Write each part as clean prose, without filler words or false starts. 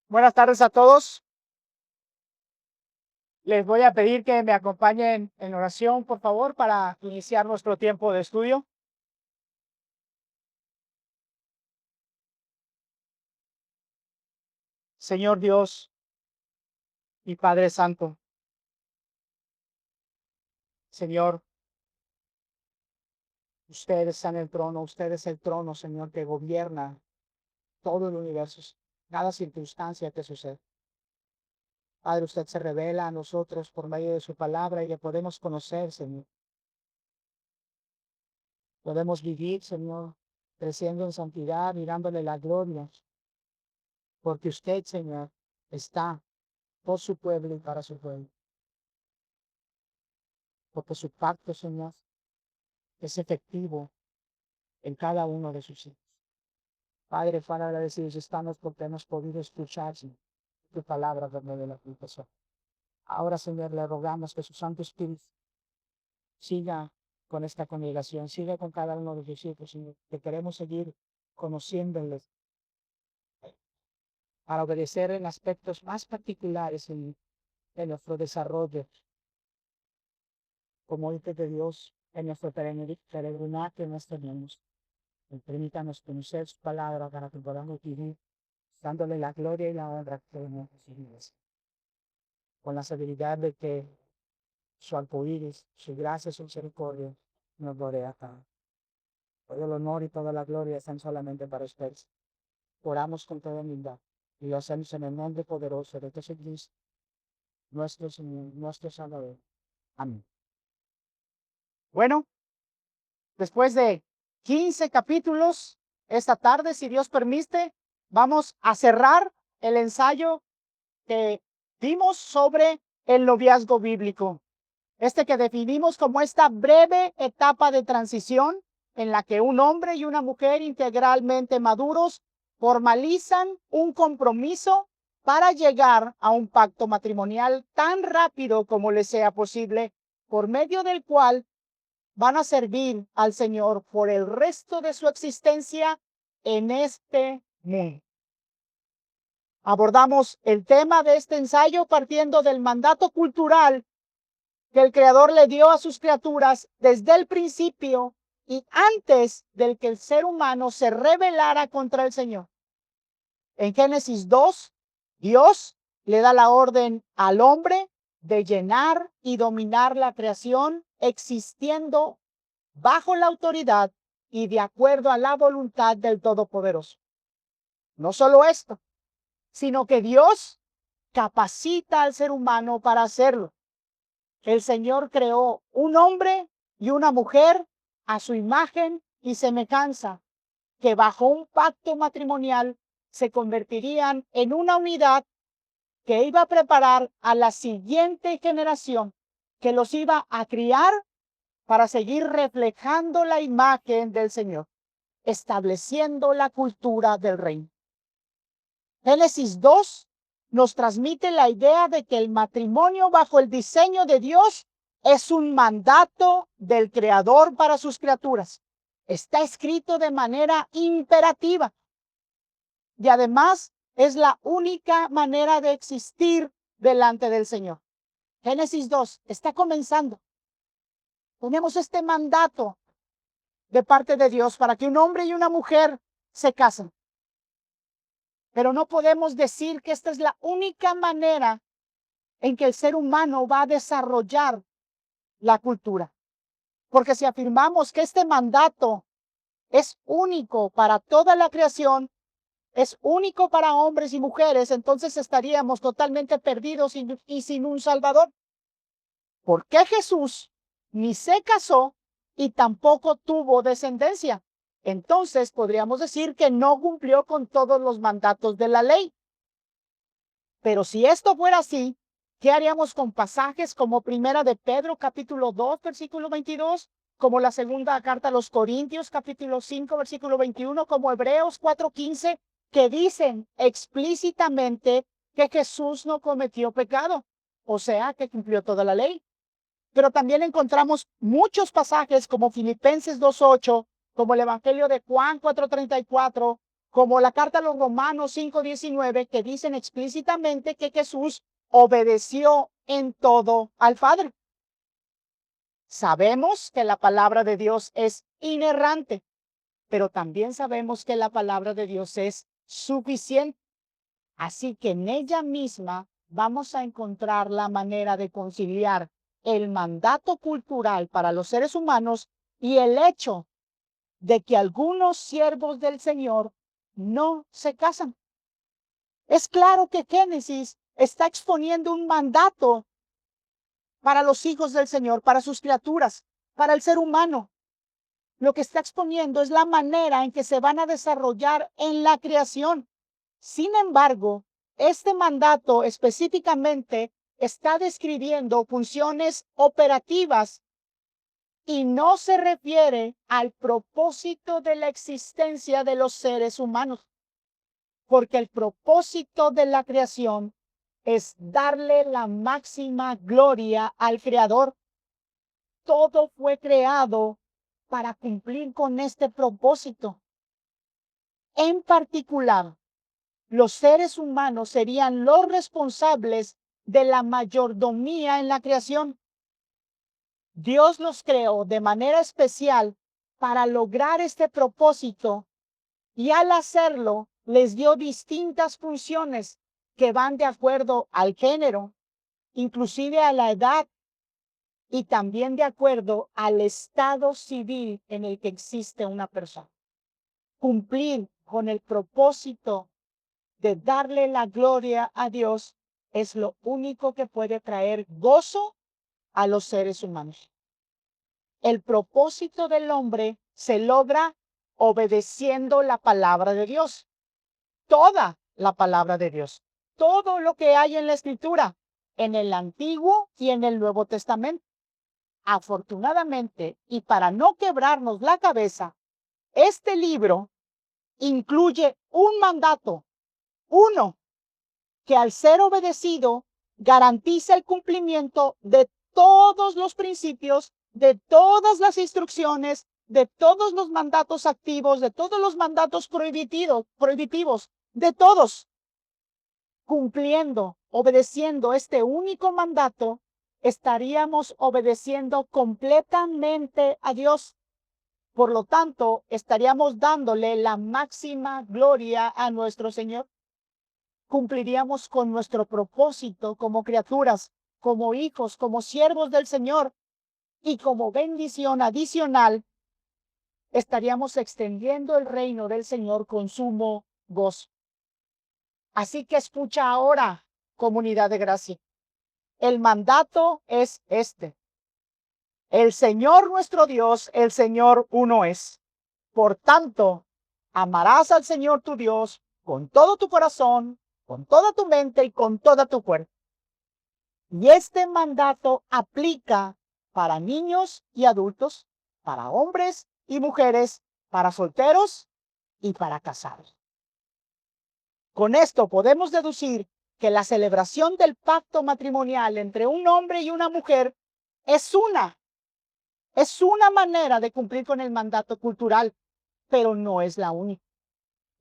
Buenas tardes a todos. Les voy a pedir que me acompañen en oración, por favor, para iniciar nuestro tiempo de estudio. Señor Dios y Padre Santo, Señor, usted está en el trono, usted es el trono, Señor, que gobierna todo el universo, cada circunstancia que sucede. Padre, usted se revela a nosotros por medio de su palabra y le podemos conocer, Señor. Podemos vivir, Señor, creciendo en santidad, mirándole la gloria, porque usted, Señor, está por su pueblo y para su pueblo. Porque su pacto, Señor, es efectivo en cada uno de sus hijos. Padre, agradecidos estamos porque hemos podido escuchar, Señor, tu palabra por medio de la confesión. Ahora, Señor, le rogamos que su Santo Espíritu siga con esta congregación, siga con cada uno de sus hijos, Señor, que queremos seguir conociéndoles para obedecer en aspectos más particulares en nuestro desarrollo como hijos de Dios, en nuestro peregrinar que nos tenemos. Permítanos conocer su palabra para que podamos vivir dándole la gloria y la honra que hemos recibido, con la seguridad de que su arcoíris, su gracia, su misericordia nos rodea acá. Todo el honor y toda la gloria están solamente para ustedes. Oramos con toda humildad y lo hacemos en el nombre poderoso de Jesucristo, nuestro Señor, nuestro Salvador. Amén. Bueno, después de 15 capítulos, esta tarde, si Dios permite, vamos a cerrar el ensayo que dimos sobre el noviazgo bíblico. Que definimos como esta breve etapa de transición en la que un hombre y una mujer integralmente maduros formalizan un compromiso para llegar a un pacto matrimonial tan rápido como les sea posible, por medio del cual van a servir al Señor por el resto de su existencia en este mundo. Abordamos el tema de este ensayo partiendo del mandato cultural que el Creador le dio a sus criaturas desde el principio y antes del que el ser humano se rebelara contra el Señor. En Génesis 2, Dios le da la orden al hombre de llenar y dominar la creación, existiendo bajo la autoridad y de acuerdo a la voluntad del Todopoderoso. No solo esto, sino que Dios capacita al ser humano para hacerlo. El Señor creó un hombre y una mujer a su imagen y semejanza, que bajo un pacto matrimonial se convertirían en una unidad que iba a preparar a la siguiente generación, que los iba a criar para seguir reflejando la imagen del Señor, estableciendo la cultura del reino. Génesis 2 nos transmite la idea de que el matrimonio bajo el diseño de Dios es un mandato del Creador para sus criaturas. Está escrito de manera imperativa y además es la única manera de existir delante del Señor. Génesis 2 está comenzando. Tenemos este mandato de parte de Dios para que un hombre y una mujer se casen. Pero no podemos decir que esta es la única manera en que el ser humano va a desarrollar la cultura. Porque si afirmamos que este mandato es único para toda la creación, es único para hombres y mujeres, entonces estaríamos totalmente perdidos y sin un Salvador. ¿Por qué Jesús ni se casó y tampoco tuvo descendencia? Entonces podríamos decir que no cumplió con todos los mandatos de la ley. Pero si esto fuera así, ¿qué haríamos con pasajes como Primera de Pedro, capítulo 2, versículo 22, como la segunda carta a los Corintios, capítulo 5, versículo 21, como Hebreos 4:15, que dicen explícitamente que Jesús no cometió pecado, o sea, que cumplió toda la ley? Pero también encontramos muchos pasajes como Filipenses 2:8, como el Evangelio de Juan 4:34, como la carta a los Romanos 5:19, que dicen explícitamente que Jesús obedeció en todo al Padre. Sabemos que la palabra de Dios es inerrante, pero también sabemos que la palabra de Dios es suficiente. Así que en ella misma vamos a encontrar la manera de conciliar el mandato cultural para los seres humanos y el hecho de que algunos siervos del Señor no se casan. Es claro que Génesis está exponiendo un mandato para los hijos del Señor, para sus criaturas, para el ser humano. Lo que está exponiendo es la manera en que se van a desarrollar en la creación. Sin embargo, este mandato específicamente está describiendo funciones operativas y no se refiere al propósito de la existencia de los seres humanos, porque el propósito de la creación es darle la máxima gloria al Creador. Todo fue creado para cumplir con este propósito. En particular, los seres humanos serían los responsables de la mayordomía en la creación. Dios los creó de manera especial para lograr este propósito y al hacerlo les dio distintas funciones que van de acuerdo al género, inclusive a la edad y también de acuerdo al estado civil en el que existe una persona. Cumplir con el propósito de darle la gloria a Dios es lo único que puede traer gozo a los seres humanos. El propósito del hombre se logra obedeciendo la palabra de Dios. Toda la palabra de Dios. Todo lo que hay en la Escritura, en el Antiguo y en el Nuevo Testamento. Afortunadamente, y para no quebrarnos la cabeza, este libro incluye un mandato, uno, que al ser obedecido garantiza el cumplimiento de todos los principios, de todas las instrucciones, de todos los mandatos activos, de todos los mandatos prohibitivos, de todos. Cumpliendo, obedeciendo este único mandato, estaríamos obedeciendo completamente a Dios. Por lo tanto, estaríamos dándole la máxima gloria a nuestro Señor. Cumpliríamos con nuestro propósito como criaturas, como hijos, como siervos del Señor, y como bendición adicional, estaríamos extendiendo el reino del Señor con sumo gozo. Así que escucha ahora, comunidad de gracia. El mandato es este. El Señor nuestro Dios, el Señor uno es. Por tanto, amarás al Señor tu Dios con todo tu corazón, con toda tu mente y con toda tu cuerpo. Y este mandato aplica para niños y adultos, para hombres y mujeres, para solteros y para casados. Con esto podemos deducir que la celebración del pacto matrimonial entre un hombre y una mujer es una manera de cumplir con el mandato cultural, pero no es la única.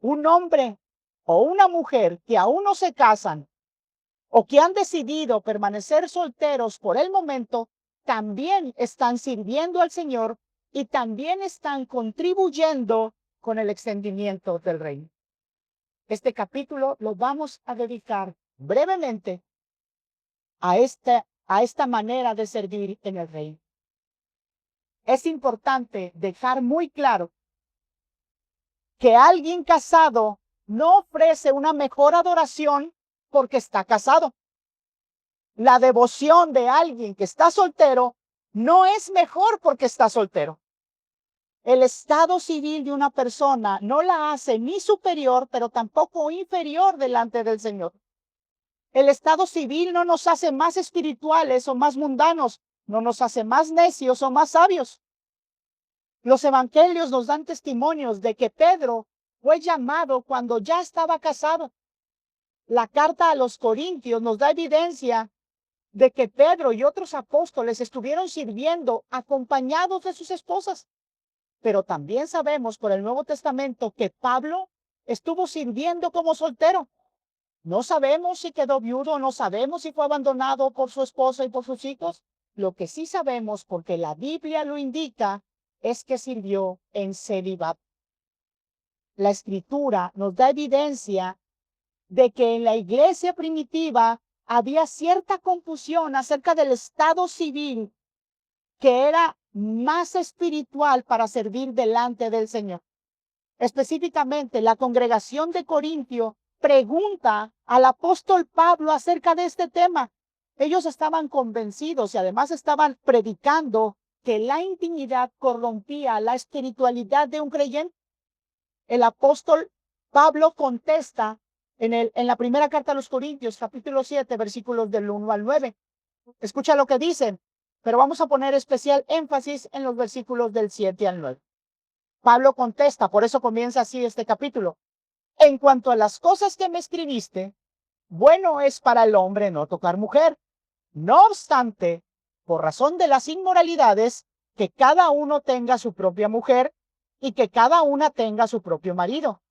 Un hombre o una mujer que aún no se casan o que han decidido permanecer solteros por el momento, también están sirviendo al Señor y también están contribuyendo con el extendimiento del reino. Este capítulo lo vamos a dedicar brevemente a esta manera de servir en el reino. Es importante dejar muy claro que alguien casado no ofrece una mejor adoración porque está casado. La devoción de alguien que está soltero no es mejor porque está soltero. El estado civil de una persona no la hace ni superior, pero tampoco inferior delante del Señor. El estado civil no nos hace más espirituales o más mundanos, no nos hace más necios o más sabios. Los evangelios nos dan testimonios de que Pedro fue llamado cuando ya estaba casado. La carta a los Corintios nos da evidencia de que Pedro y otros apóstoles estuvieron sirviendo acompañados de sus esposas. Pero también sabemos por el Nuevo Testamento que Pablo estuvo sirviendo como soltero. No sabemos si quedó viudo, no sabemos si fue abandonado por su esposa y por sus hijos. Lo que sí sabemos, porque la Biblia lo indica, es que sirvió en celibato. La Escritura nos da evidencia de que en la iglesia primitiva había cierta confusión acerca del estado civil que era más espiritual para servir delante del Señor. Específicamente, la congregación de Corintio pregunta al apóstol Pablo acerca de este tema. Ellos estaban convencidos y además estaban predicando que la intimidad corrompía la espiritualidad de un creyente. El apóstol Pablo contesta en la primera carta a los Corintios, capítulo 7, versículos del 1 al 9. Escucha lo que dicen, pero vamos a poner especial énfasis en los versículos del 7 al 9. Pablo contesta, por eso comienza así este capítulo. En cuanto a las cosas que me escribiste, bueno es para el hombre no tocar mujer. No obstante, por razón de las inmoralidades, que cada uno tenga su propia mujer y que cada una tenga su propio marido.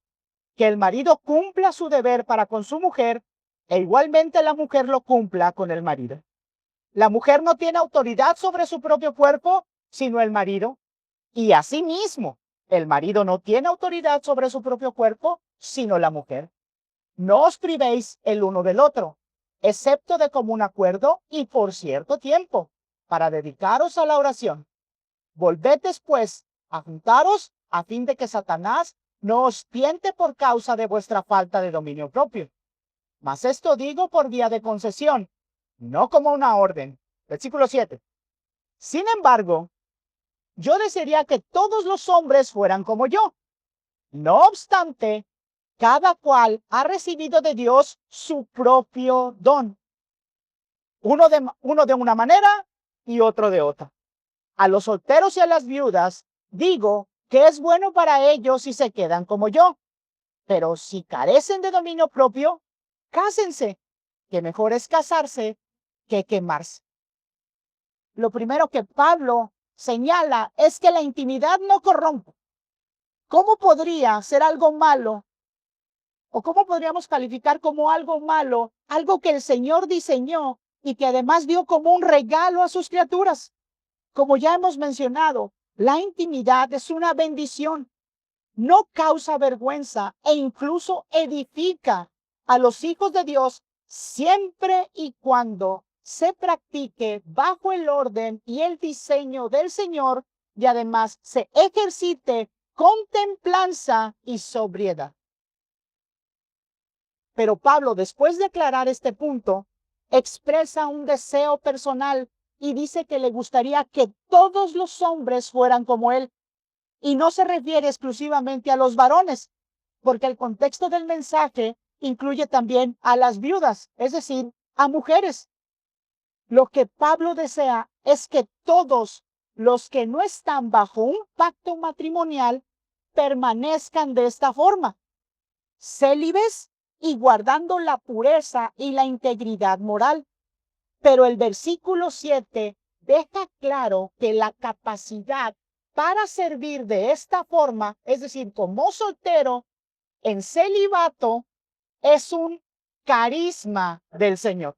Que el marido cumpla su deber para con su mujer e igualmente la mujer lo cumpla con el marido. La mujer no tiene autoridad sobre su propio cuerpo, sino el marido. Y asimismo, el marido no tiene autoridad sobre su propio cuerpo, sino la mujer. No os privéis el uno del otro, excepto de común acuerdo y por cierto tiempo, para dedicaros a la oración. Volved después a juntaros a fin de que Satanás no os tiente por causa de vuestra falta de dominio propio. Mas esto digo por vía de concesión, no como una orden. Versículo 7. Sin embargo, yo desearía que todos los hombres fueran como yo. No obstante, cada cual ha recibido de Dios su propio don. Uno de una manera y otro de otra. A los solteros y a las viudas digo que es bueno para ellos si se quedan como yo. Pero si carecen de dominio propio, cásense, que mejor es casarse que quemarse. Lo primero que Pablo señala es que la intimidad no corrompe. ¿Cómo podría ser algo malo? ¿O cómo podríamos calificar como algo malo algo que el Señor diseñó y que además dio como un regalo a sus criaturas? Como ya hemos mencionado, la intimidad es una bendición. No causa vergüenza e incluso edifica a los hijos de Dios siempre y cuando se practique bajo el orden y el diseño del Señor y además se ejercite con templanza y sobriedad. Pero Pablo, después de aclarar este punto, expresa un deseo personal y dice que le gustaría que todos los hombres fueran como él. Y no se refiere exclusivamente a los varones, porque el contexto del mensaje incluye también a las viudas, es decir, a mujeres. Lo que Pablo desea es que todos los que no están bajo un pacto matrimonial permanezcan de esta forma, célibes y guardando la pureza y la integridad moral. Pero el versículo 7 deja claro que la capacidad para servir de esta forma, es decir, como soltero, en celibato, es un carisma del Señor.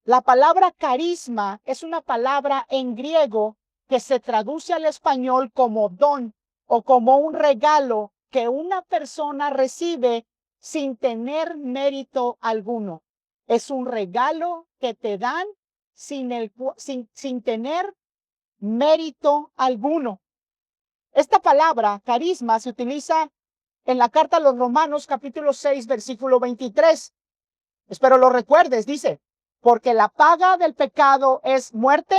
La palabra carisma es una palabra en griego que se traduce al español como don o como un regalo que una persona recibe sin tener mérito alguno. Es un regalo que te dan sin tener mérito alguno. Esta palabra, carisma, se utiliza en la carta a los Romanos, capítulo 6, versículo 23. Espero lo recuerdes, dice, porque la paga del pecado es muerte,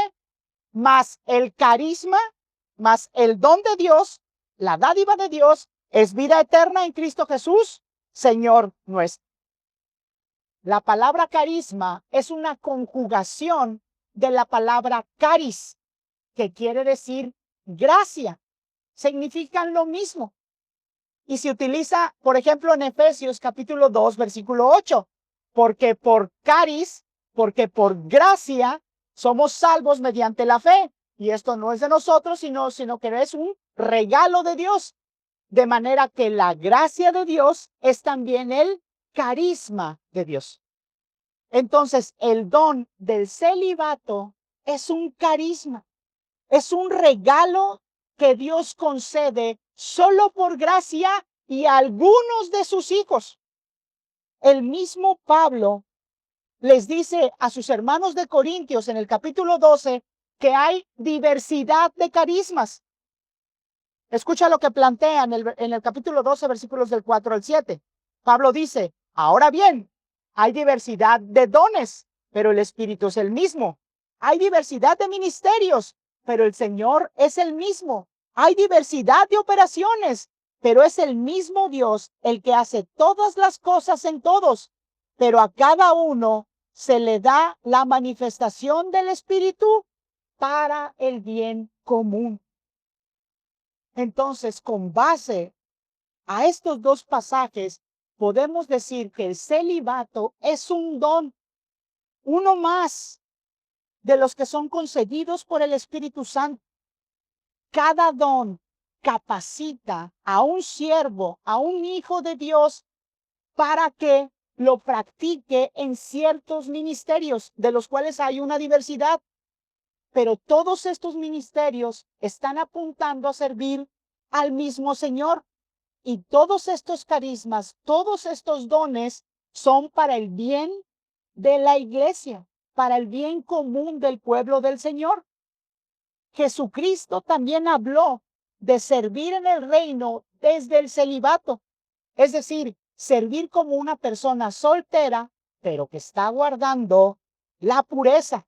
mas el carisma, mas el don de Dios, la dádiva de Dios, es vida eterna en Cristo Jesús, Señor nuestro. La palabra carisma es una conjugación de la palabra caris, que quiere decir gracia. Significan lo mismo. Y se utiliza, por ejemplo, en Efesios capítulo 2, versículo 8, porque por caris, porque por gracia, somos salvos mediante la fe. Y esto no es de nosotros, sino que es un regalo de Dios. De manera que la gracia de Dios es también el carisma de Dios. Entonces, el don del celibato es un carisma, es un regalo que Dios concede solo por gracia y a algunos de sus hijos. El mismo Pablo les dice a sus hermanos de Corintios en el capítulo 12 que hay diversidad de carismas. Escucha lo que plantea en el capítulo 12, versículos del 4 al 7. Pablo dice, ahora bien, hay diversidad de dones, pero el Espíritu es el mismo. Hay diversidad de ministerios, pero el Señor es el mismo. Hay diversidad de operaciones, pero es el mismo Dios el que hace todas las cosas en todos. Pero a cada uno se le da la manifestación del Espíritu para el bien común. Entonces, con base a estos dos pasajes, podemos decir que el celibato es un don, uno más de los que son concedidos por el Espíritu Santo. Cada don capacita a un siervo, a un hijo de Dios, para que lo practique en ciertos ministerios, de los cuales hay una diversidad. Pero todos estos ministerios están apuntando a servir al mismo Señor. Y todos estos carismas, todos estos dones son para el bien de la iglesia, para el bien común del pueblo del Señor. Jesucristo también habló de servir en el reino desde el celibato, es decir, servir como una persona soltera, pero que está guardando la pureza.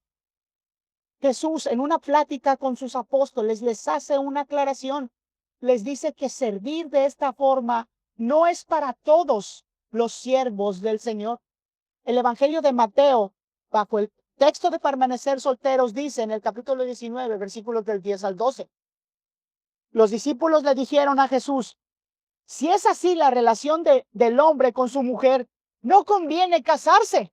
Jesús, en una plática con sus apóstoles, les hace una aclaración. Les dice que servir de esta forma no es para todos los siervos del Señor. El Evangelio de Mateo, bajo el texto de permanecer solteros, dice en el capítulo 19, versículos del 10 al 12. Los discípulos le dijeron a Jesús, si es así la relación del hombre con su mujer, no conviene casarse.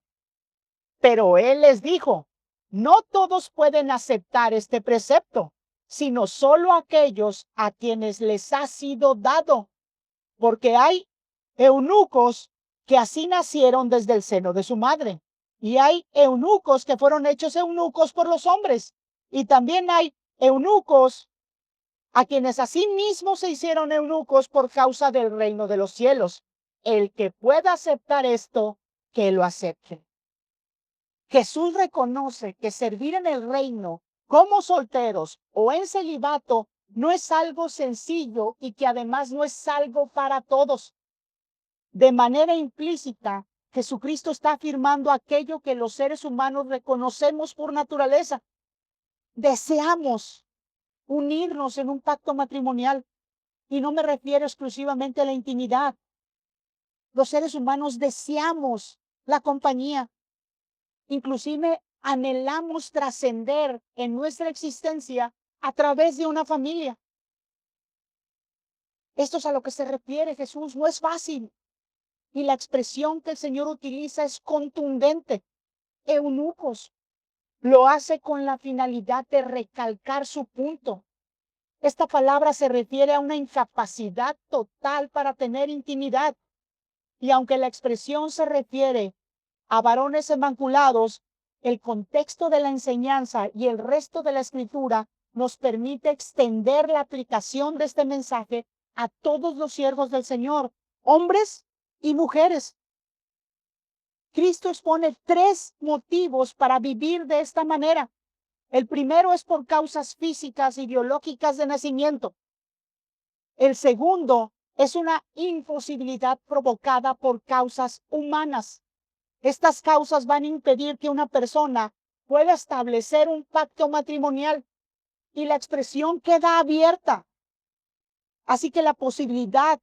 Pero él les dijo, no todos pueden aceptar este precepto, sino solo aquellos a quienes les ha sido dado, porque hay eunucos que así nacieron desde el seno de su madre, y hay eunucos que fueron hechos eunucos por los hombres, y también hay eunucos a quienes asimismo se hicieron eunucos por causa del reino de los cielos. El que pueda aceptar esto, que lo acepte. Jesús reconoce que servir en el reino como solteros o en celibato no es algo sencillo y que además no es algo para todos. De manera implícita, Jesucristo está afirmando aquello que los seres humanos reconocemos por naturaleza. Deseamos unirnos en un pacto matrimonial y no me refiero exclusivamente a la intimidad. Los seres humanos deseamos la compañía. Inclusive anhelamos trascender en nuestra existencia a través de una familia. Esto es a lo que se refiere Jesús. No es fácil. Y la expresión que el Señor utiliza es contundente. Eunucos. Lo hace con la finalidad de recalcar su punto. Esta palabra se refiere a una incapacidad total para tener intimidad. Y aunque la expresión se refiere a varones emanculados, el contexto de la enseñanza y el resto de la escritura nos permite extender la aplicación de este mensaje a todos los siervos del Señor, hombres y mujeres. Cristo expone 3 motivos para vivir de esta manera. El primero es por causas físicas y biológicas de nacimiento. El segundo es una imposibilidad provocada por causas humanas. Estas causas van a impedir que una persona pueda establecer un pacto matrimonial y la expresión queda abierta. Así que la posibilidad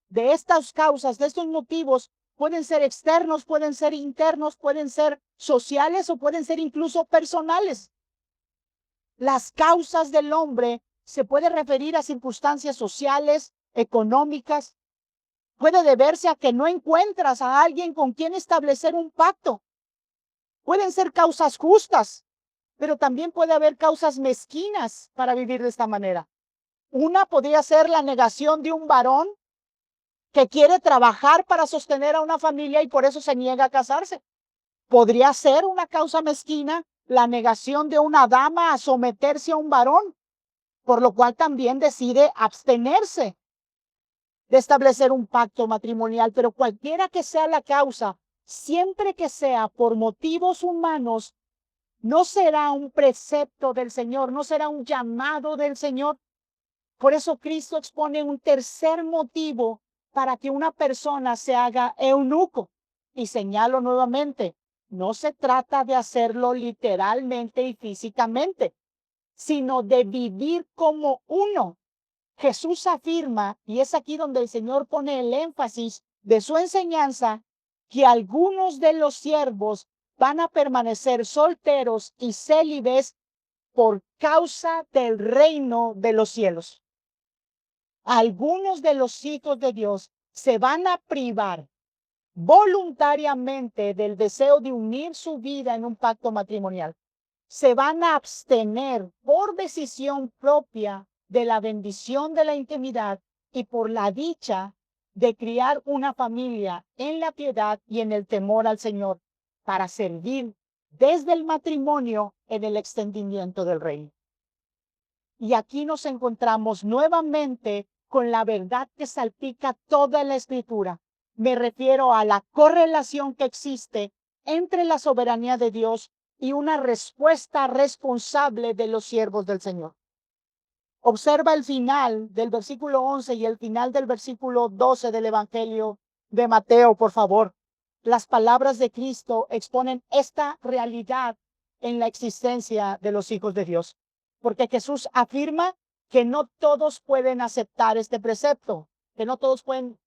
de estas causas, de estos motivos, pueden ser externos, pueden ser internos, pueden ser sociales o pueden ser incluso personales. Las causas del hombre se puede referir a circunstancias sociales, económicas. Puede deberse a que no encuentras a alguien con quien establecer un pacto. Pueden ser causas justas, pero también puede haber causas mezquinas para vivir de esta manera. Una podría ser la negación de un varón que quiere trabajar para sostener a una familia y por eso se niega a casarse. Podría ser una causa mezquina la negación de una dama a someterse a un varón, por lo cual también decide abstenerse de establecer un pacto matrimonial. Pero cualquiera que sea la causa, siempre que sea por motivos humanos, no será un precepto del Señor, no será un llamado del Señor. Por eso Cristo expone un tercer motivo para que una persona se haga eunuco. Y señalo nuevamente, no se trata de hacerlo literalmente y físicamente, sino de vivir como uno. Jesús afirma, y es aquí donde el Señor pone el énfasis de su enseñanza, que algunos de los siervos van a permanecer solteros y célibes por causa del reino de los cielos. Algunos de los hijos de Dios se van a privar voluntariamente del deseo de unir su vida en un pacto matrimonial. Se van a abstener por decisión propia de la bendición de la intimidad y por la dicha de criar una familia en la piedad y en el temor al Señor para servir desde el matrimonio en el extendimiento del reino. Y aquí nos encontramos nuevamente con la verdad que salpica toda la Escritura. Me refiero a la correlación que existe entre la soberanía de Dios y una respuesta responsable de los siervos del Señor. Observa el final del versículo 11 y el final del versículo 12 del Evangelio de Mateo, por favor. Las palabras de Cristo exponen esta realidad en la existencia de los hijos de Dios. Porque Jesús afirma que no todos pueden aceptar este precepto, que no todos pueden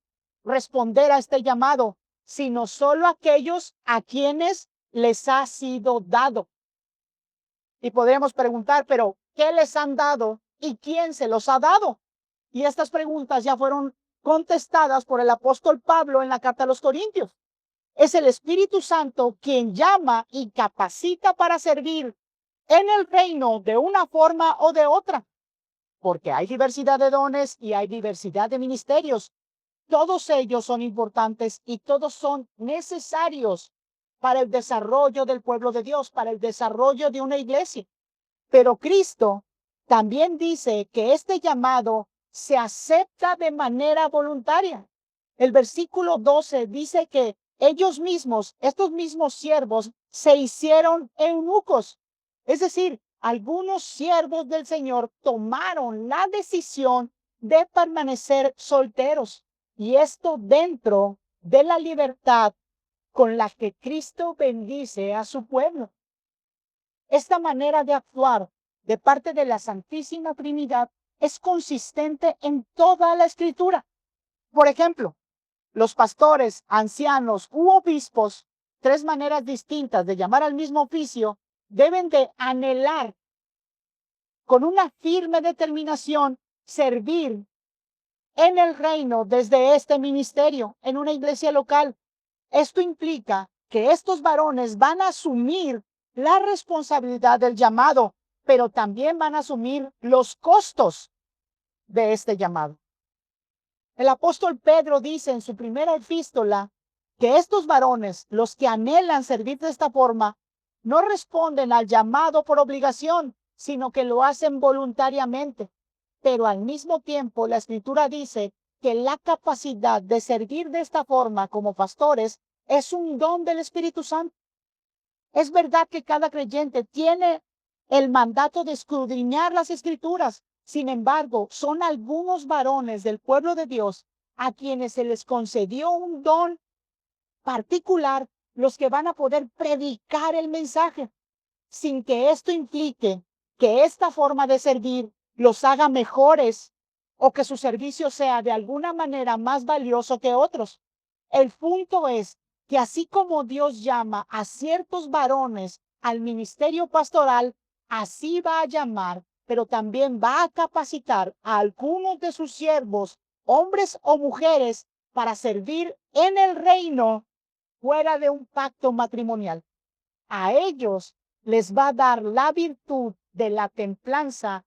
responder a este llamado, sino solo aquellos a quienes les ha sido dado. Y podríamos preguntar, pero ¿qué les han dado y quién se los ha dado? Y estas preguntas ya fueron contestadas por el apóstol Pablo en la carta a los Corintios. Es el Espíritu Santo quien llama y capacita para servir en el reino de una forma o de otra, porque hay diversidad de dones y hay diversidad de ministerios. Todos ellos son importantes y todos son necesarios para el desarrollo del pueblo de Dios, para el desarrollo de una iglesia. Pero Cristo también dice que este llamado se acepta de manera voluntaria. El versículo 12 dice que ellos mismos, estos mismos siervos, se hicieron eunucos. Es decir, algunos siervos del Señor tomaron la decisión de permanecer solteros. Y esto dentro de la libertad con la que Cristo bendice a su pueblo. Esta manera de actuar de parte de la Santísima Trinidad es consistente en toda la Escritura. Por ejemplo, los pastores, ancianos u obispos, tres maneras distintas de llamar al mismo oficio, deben de anhelar con una firme determinación servir en el reino desde este ministerio, en una iglesia local. Esto implica que estos varones van a asumir la responsabilidad del llamado, pero también van a asumir los costos de este llamado. El apóstol Pedro dice en su primera epístola que estos varones, los que anhelan servir de esta forma, no responden al llamado por obligación, sino que lo hacen voluntariamente. Pero al mismo tiempo, la Escritura dice que la capacidad de servir de esta forma como pastores es un don del Espíritu Santo. Es verdad que cada creyente tiene el mandato de escudriñar las Escrituras. Sin embargo, son algunos varones del pueblo de Dios a quienes se les concedió un don particular, los que van a poder predicar el mensaje, sin que esto implique que esta forma de servir los haga mejores o que su servicio sea de alguna manera más valioso que otros. El punto es que así como Dios llama a ciertos varones al ministerio pastoral, así va a llamar, pero también va a capacitar a algunos de sus siervos, hombres o mujeres, para servir en el reino fuera de un pacto matrimonial. A ellos les va a dar la virtud de la templanza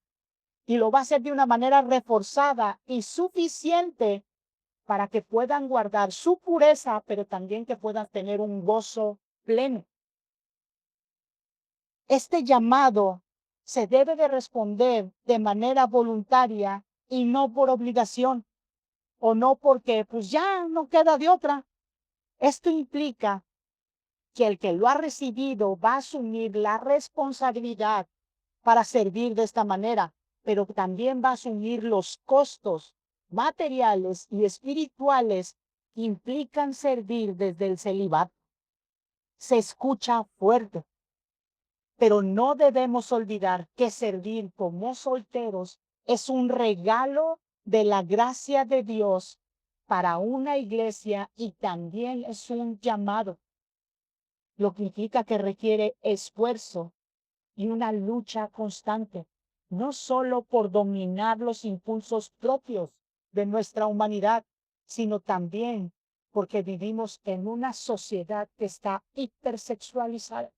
y lo va a hacer de una manera reforzada y suficiente para que puedan guardar su pureza, pero también que puedan tener un gozo pleno. Este llamado se debe de responder de manera voluntaria y no por obligación o no porque pues ya no queda de otra. Esto implica que el que lo ha recibido va a asumir la responsabilidad para servir de esta manera, pero también va a asumir los costos materiales y espirituales que implican servir desde el celibato. Se escucha fuerte, pero no debemos olvidar que servir como solteros es un regalo de la gracia de Dios para una iglesia y también es un llamado, lo que implica que requiere esfuerzo y una lucha constante, no solo por dominar los impulsos propios de nuestra humanidad, sino también porque vivimos en una sociedad que está hipersexualizada.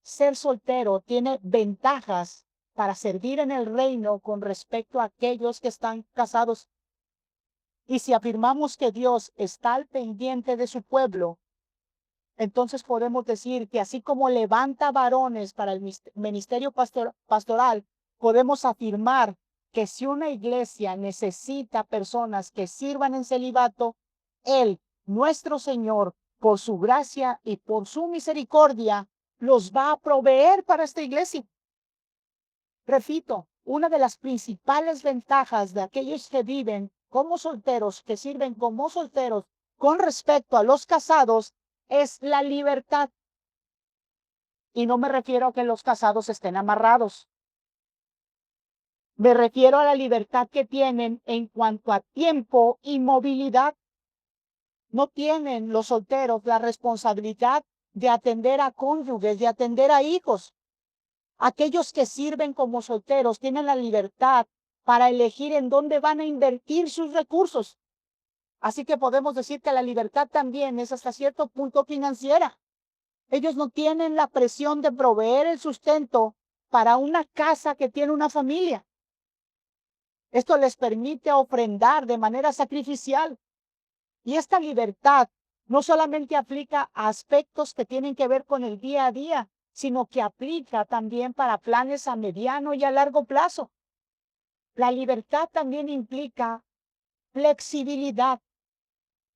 Ser soltero tiene ventajas para servir en el reino con respecto a aquellos que están casados. Y si afirmamos que Dios está al pendiente de su pueblo, entonces podemos decir que así como levanta varones para el ministerio pastoral, podemos afirmar que si una iglesia necesita personas que sirvan en celibato, Él, nuestro Señor, por su gracia y por su misericordia, los va a proveer para esta iglesia. Repito, una de las principales ventajas de aquellos que viven como solteros, que sirven como solteros con respecto a los casados, es la libertad. Y no me refiero a que los casados estén amarrados. Me refiero a la libertad que tienen en cuanto a tiempo y movilidad. No tienen los solteros la responsabilidad de atender a cónyuges, de atender a hijos. Aquellos que sirven como solteros tienen la libertad para elegir en dónde van a invertir sus recursos. Así que podemos decir que la libertad también es hasta cierto punto financiera. Ellos no tienen la presión de proveer el sustento para una casa que tiene una familia. Esto les permite ofrendar de manera sacrificial. Y esta libertad no solamente aplica a aspectos que tienen que ver con el día a día, sino que aplica también para planes a mediano y a largo plazo. La libertad también implica flexibilidad.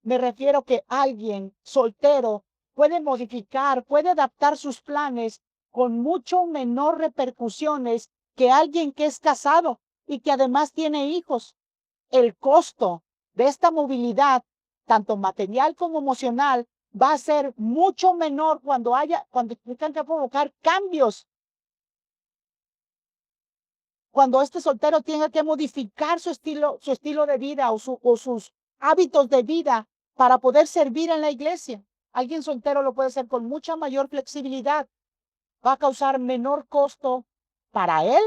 Me refiero que alguien soltero puede modificar, puede adaptar sus planes con mucho menor repercusiones que alguien que es casado y que además tiene hijos. El costo de esta movilidad, tanto material como emocional, va a ser mucho menor cuando tengan que provocar cambios. Cuando este soltero tenga que modificar su estilo de vida o sus hábitos de vida para poder servir en la iglesia. Alguien soltero lo puede hacer con mucha mayor flexibilidad. Va a causar menor costo para él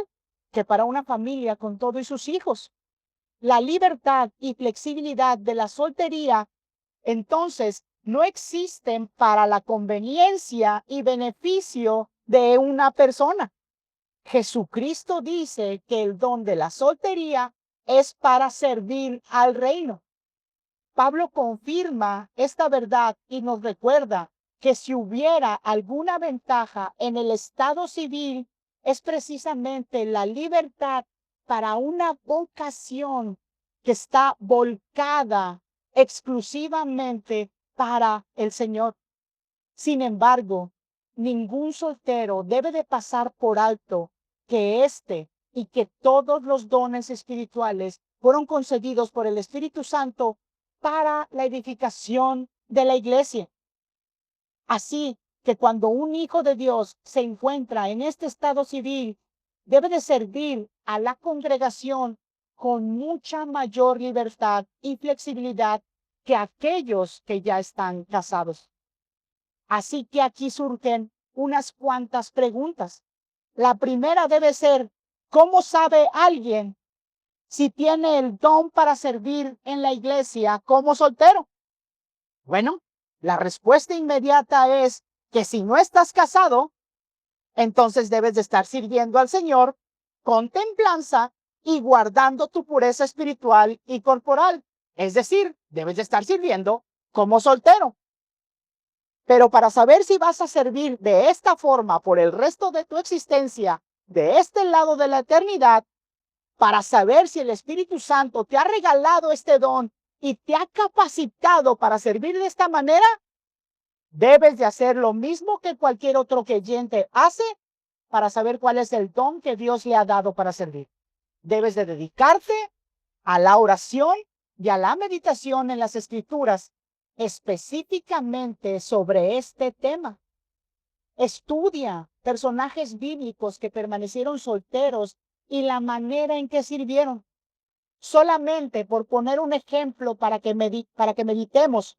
que para una familia con todo y sus hijos. La libertad y flexibilidad de la soltería, entonces, no existen para la conveniencia y beneficio de una persona. Jesucristo dice que el don de la soltería es para servir al reino. Pablo confirma esta verdad y nos recuerda que si hubiera alguna ventaja en el estado civil, es precisamente la libertad para una vocación que está volcada exclusivamente para el Señor. Sin embargo, ningún soltero debe de pasar por alto que y que todos los dones espirituales fueron concedidos por el Espíritu Santo para la edificación de la iglesia. Así que cuando un hijo de Dios se encuentra en este estado civil, debe de servir a la congregación con mucha mayor libertad y flexibilidad que aquellos que ya están casados. Así que aquí surgen unas cuantas preguntas. La primera debe ser, ¿cómo sabe alguien si tiene el don para servir en la iglesia como soltero? Bueno, la respuesta inmediata es que si no estás casado, entonces debes de estar sirviendo al Señor con templanza y guardando tu pureza espiritual y corporal. Es decir, debes de estar sirviendo como soltero. Pero para saber si vas a servir de esta forma por el resto de tu existencia, de este lado de la eternidad, para saber si el Espíritu Santo te ha regalado este don y te ha capacitado para servir de esta manera, debes de hacer lo mismo que cualquier otro creyente hace para saber cuál es el don que Dios le ha dado para servir. Debes de dedicarte a la oración y a la meditación en las Escrituras, específicamente sobre este tema. Estudia personajes bíblicos que permanecieron solteros y la manera en que sirvieron. Solamente por poner un ejemplo para que meditemos,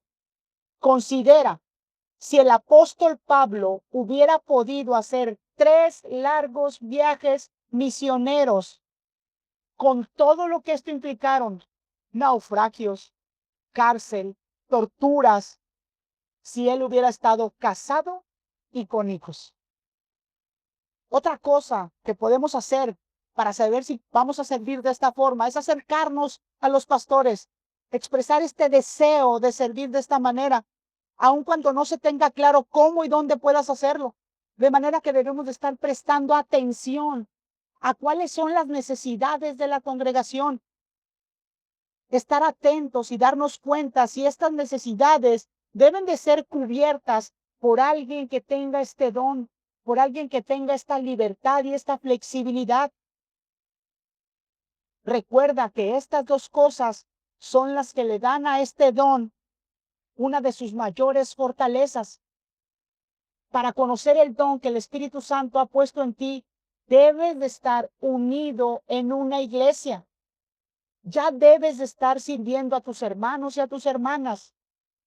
considera si el apóstol Pablo hubiera podido hacer 3 largos viajes misioneros con todo lo que esto implicaron, naufragios, cárcel, torturas, si él hubiera estado casado y con hijos. Otra cosa que podemos hacer para saber si vamos a servir de esta forma es acercarnos a los pastores, expresar este deseo de servir de esta manera, aun cuando no se tenga claro cómo y dónde puedas hacerlo. De manera que debemos de estar prestando atención a cuáles son las necesidades de la congregación. Estar atentos y darnos cuenta si estas necesidades deben de ser cubiertas por alguien que tenga este don, por alguien que tenga esta libertad y esta flexibilidad. Recuerda que estas dos cosas son las que le dan a este don una de sus mayores fortalezas. Para conocer el don que el Espíritu Santo ha puesto en ti, debes de estar unido en una iglesia. Ya debes de estar sirviendo a tus hermanos y a tus hermanas.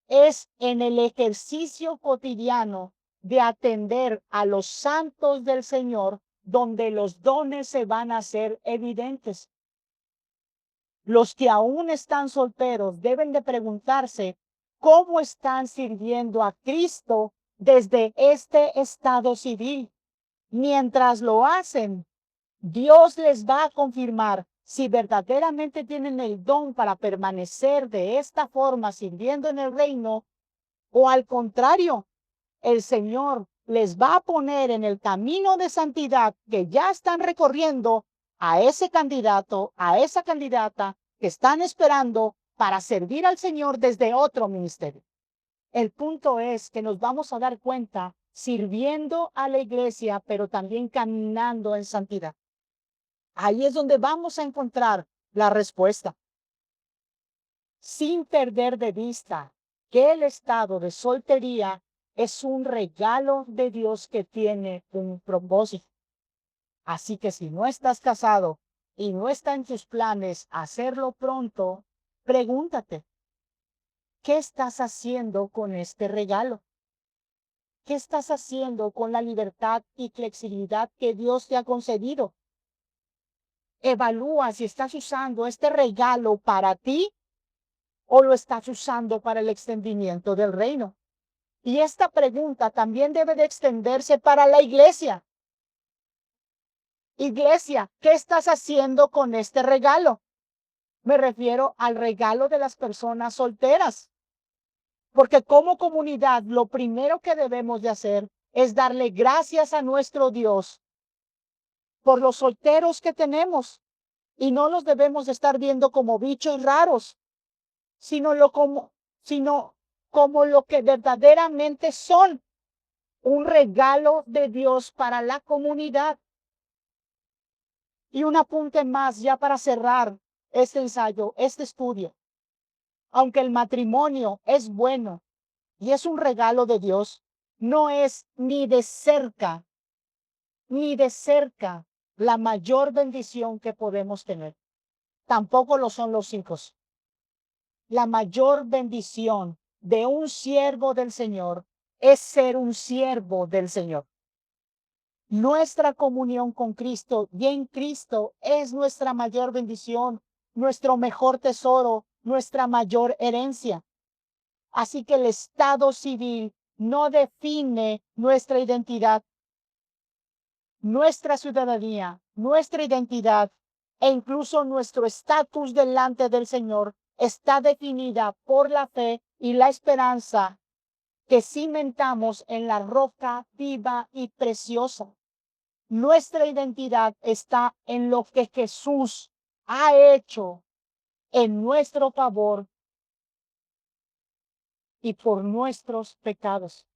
Es en el ejercicio cotidiano de atender a los santos del Señor donde los dones se van a hacer evidentes. Los que aún están solteros deben de preguntarse cómo están sirviendo a Cristo desde este estado civil. Mientras lo hacen, Dios les va a confirmar si verdaderamente tienen el don para permanecer de esta forma sirviendo en el reino, o al contrario, el Señor les va a poner en el camino de santidad que ya están recorriendo a ese candidato, a esa candidata que están esperando para servir al Señor desde otro ministerio. El punto es que nos vamos a dar cuenta sirviendo a la iglesia, pero también caminando en santidad. Ahí es donde vamos a encontrar la respuesta. Sin perder de vista que el estado de soltería es un regalo de Dios que tiene un propósito. Así que si no estás casado y no está en tus planes hacerlo pronto, pregúntate, ¿qué estás haciendo con este regalo? ¿Qué estás haciendo con la libertad y flexibilidad que Dios te ha concedido? Evalúa si estás usando este regalo para ti o lo estás usando para el extendimiento del reino. Y esta pregunta también debe de extenderse para la iglesia. Iglesia, ¿qué estás haciendo con este regalo? Me refiero al regalo de las personas solteras. Porque como comunidad, lo primero que debemos de hacer es darle gracias a nuestro Dios por los solteros que tenemos. Y no los debemos de estar viendo como bichos raros, sino como lo que verdaderamente son, un regalo de Dios para la comunidad. Y un apunte más ya para cerrar este ensayo, este estudio. Aunque el matrimonio es bueno y es un regalo de Dios, no es ni de cerca la mayor bendición que podemos tener. Tampoco lo son los hijos. La mayor bendición de un siervo del Señor es ser un siervo del Señor. Nuestra comunión con Cristo y en Cristo es nuestra mayor bendición, nuestro mejor tesoro, nuestra mayor herencia. Así que el estado civil no define nuestra identidad. nuestra ciudadanía, nuestra identidad e incluso nuestro estatus delante del Señor está definida por la fe y la esperanza que cimentamos en la roca viva y preciosa. Nuestra identidad está en lo que Jesús ha hecho en nuestro favor y por nuestros pecados.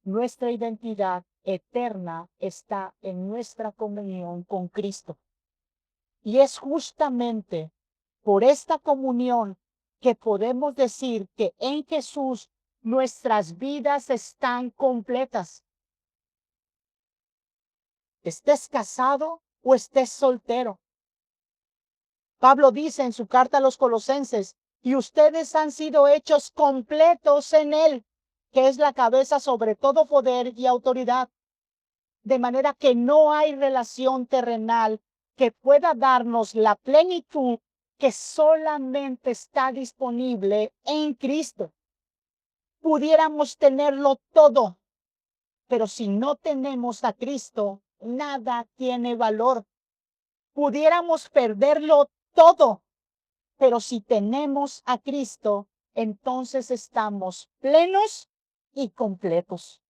Nuestra identidad eterna está en nuestra comunión con Cristo. Y es justamente por esta comunión que podemos decir que en Jesús nuestras vidas están completas. Estés casado o estés soltero. Pablo dice en su carta a los Colosenses, y ustedes han sido hechos completos en él, que es la cabeza sobre todo poder y autoridad. De manera que no hay relación terrenal que pueda darnos la plenitud que solamente está disponible en Cristo. Pudiéramos tenerlo todo, pero si no tenemos a Cristo, nada tiene valor. Pudiéramos perderlo todo, pero si tenemos a Cristo, entonces estamos plenos y completos.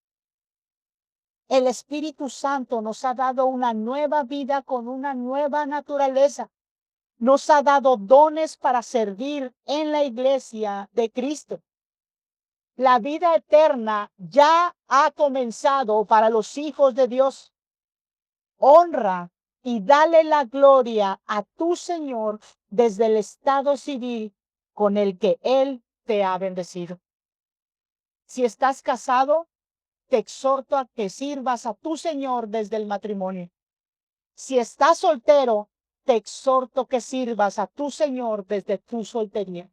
El Espíritu Santo nos ha dado una nueva vida con una nueva naturaleza. Nos ha dado dones para servir en la iglesia de Cristo. La vida eterna ya ha comenzado para los hijos de Dios. Honra y dale la gloria a tu Señor desde el estado civil con el que Él te ha bendecido. Si estás casado, te exhorto a que sirvas a tu Señor desde el matrimonio. Si estás soltero, te exhorto que sirvas a tu Señor desde tu soltería.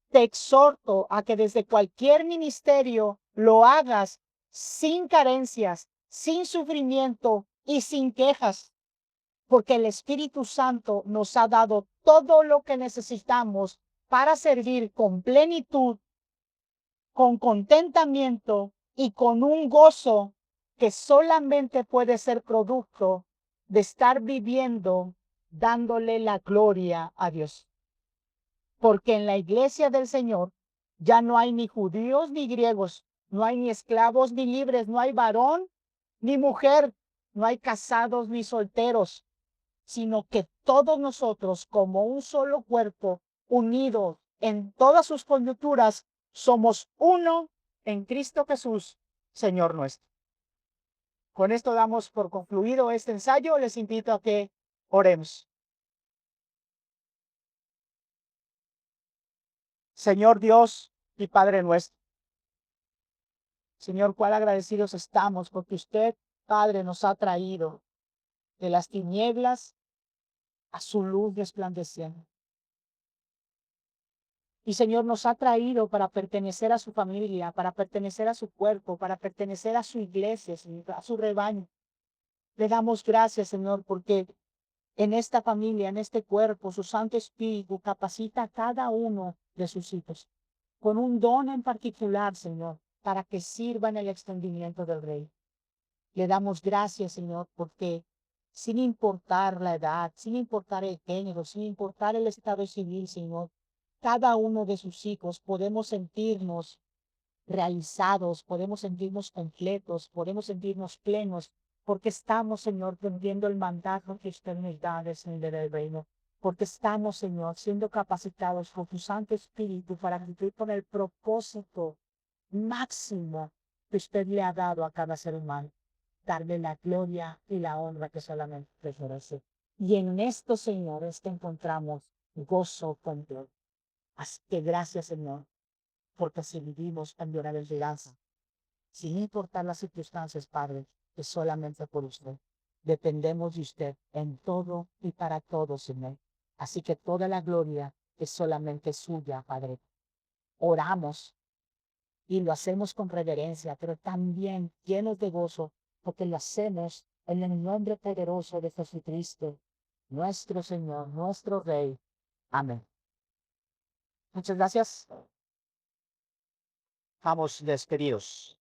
Te exhorto a que desde cualquier ministerio lo hagas sin carencias, sin sufrimiento y sin quejas, porque el Espíritu Santo nos ha dado todo lo que necesitamos para servir con plenitud, con contentamiento y con un gozo que solamente puede ser producto de estar viviendo dándole la gloria a Dios. Porque en la iglesia del Señor ya no hay ni judíos ni griegos, no hay ni esclavos ni libres, no hay varón ni mujer, no hay casados ni solteros, sino que todos nosotros como un solo cuerpo, unidos en todas sus coyunturas, somos uno en Cristo Jesús, Señor nuestro. Con esto damos por concluido este ensayo. Les invito a que oremos. Señor Dios y Padre nuestro. Señor, cuál agradecidos estamos porque usted, Padre, nos ha traído de las tinieblas a su luz resplandeciente. Y Señor, nos ha traído para pertenecer a su familia, para pertenecer a su cuerpo, para pertenecer a su iglesia, Señor, a su rebaño. Le damos gracias, Señor, porque en esta familia, en este cuerpo, su Santo Espíritu capacita a cada uno de sus hijos con un don en particular, Señor, para que sirvan el extendimiento del Rey. Le damos gracias, Señor, porque sin importar la edad, sin importar el género, sin importar el estado civil, Señor, cada uno de sus hijos podemos sentirnos realizados, podemos sentirnos completos, podemos sentirnos plenos, porque estamos, Señor, cumpliendo el mandato que usted nos da de extender el reino. Porque estamos, Señor, siendo capacitados por tu Santo Espíritu para cumplir con el propósito máximo que usted le ha dado a cada ser humano. Darle la gloria y la honra que solamente te merece. Y en esto, Señor, es que encontramos gozo completo. Así que gracias, Señor, porque si vivimos en bienaventuranza, sin importar las circunstancias, Padre, es solamente por usted. Dependemos de usted en todo y para todo, Señor. Así que toda la gloria es solamente suya, Padre. Oramos y lo hacemos con reverencia, pero también llenos de gozo, porque lo hacemos en el nombre poderoso de Jesucristo, nuestro Señor, nuestro Rey. Amén. Muchas gracias. Vamos despedidos.